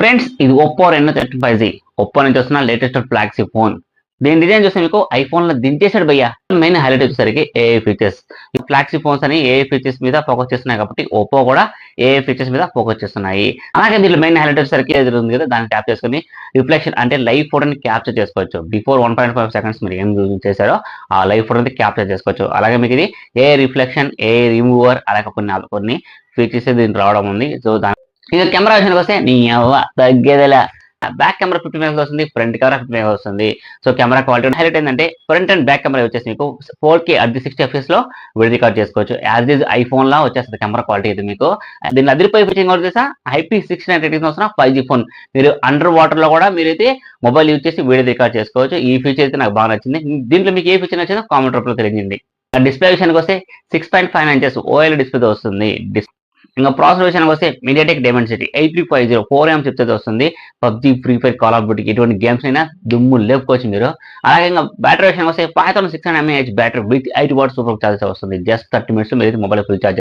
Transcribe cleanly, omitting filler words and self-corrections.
Friends ఇది Oppo Reno 35 Oppo నుంచి వస్తున్న లేటెస్ట్ ఫ్లాగ్షిప్ ఫోన్. దీని డిజైన్ చూస్తే మీకు ఐఫోన్ లో దించేసాడు భయ్య. మెయిన్ హైలైట్ వచ్చేసరికి ఏఐ ఫీచర్స్. ఈ ఫ్లాగ్షిప్ ఫోన్స్ అని ఏఐ ఫీచర్స్ మీద ఫోకస్ చేస్తున్నాయి కాబట్టి ఒప్పో కూడా ఏఐ ఫీచర్స్ మీద ఫోకస్ చేస్తున్నాయి. అలాగే దీంట్లో మెయిన్ హైలైట్ వచ్చేసరికి ఏది ఉంది కదా, దాన్ని ట్యాప్ చేసుకుని రిఫ్లెక్షన్ అంటే లైవ్ ఫోటోని క్యాప్చర్ చేసుకోవచ్చు. బిఫోర్ 1.5 సెకండ్స్ మీరు ఏం యూజ్ చేశారో ఆ లైవ్ ఫోటోని క్యాప్చర్ చేసుకోవచ్చు. అలాగే మీకు ఇది ఏఐ రిఫ్లెక్షన్, ఏఐ రిమూవర్, అలాగే కొన్ని ఫీచర్స్ దీనికి రావడం ఉంది. సో దాని ఇక కెమెరా విషయానికి వస్తే నీ అవ్వ తగ్గేదిలా. బ్యాక్ కెమెరా 50 మెగా వస్తుంది, ఫ్రంట్ కెమెరా 50 మెగా వస్తుంది. సో కెమెరా క్వాలిటీ హైలైట్ ఏంటంటే ఫ్రంట్ అండ్ బ్యాక్ కెమెరా వచ్చేసి మీకు 4K at 60 fps లో వీడియో రికార్డ్ చేసుకోవచ్చు. యాజ్ ఇస్ ఐఫోన్ లా వచ్చేస్తుంది కెమెరా క్వాలిటీ అయితే మీకు. దీన్ని అదిరిపోయి ఫీచర్ వచ్చేసా IP69 రేటింగ్ వస్తున్న 5G ఫోన్. మీరు అండర్ వాటర్ లో కూడా మీరైతే మొబైల్ యూజ్ చేసి వీడియో రికార్డ్ చేసుకోవచ్చు. ఈ ఫీచర్ అయితే నాకు బాగా నచ్చింది. దీంట్లో మీకు ఏ ఫీచర్ నచ్చిందో కామెంట్ రూపంలో తెలియజేయండి. డిస్ప్లే విషయానికి వస్తే 6.5 inches OLED డిస్ప్లే వస్తుంది. ఇంకా ప్రాసెసర్ విషయానికి వస్తే MediaTek Dimensity 8350 4AM చిప్సెట్ వస్తుంది. PUBG, Free Fire, Call of Duty ఇటువంటి గేమ్స్ అయినా దుమ్ము లేపుకోవచ్చు మీరు. అలాగే ఇంకా బ్యాటరీ విషయానికి వస్తే 5600 mAh battery with 8 what super charger వస్తుంది. జస్ట్ 30 minutes మీరు మొబైల్ ఫుల్ చార్జ్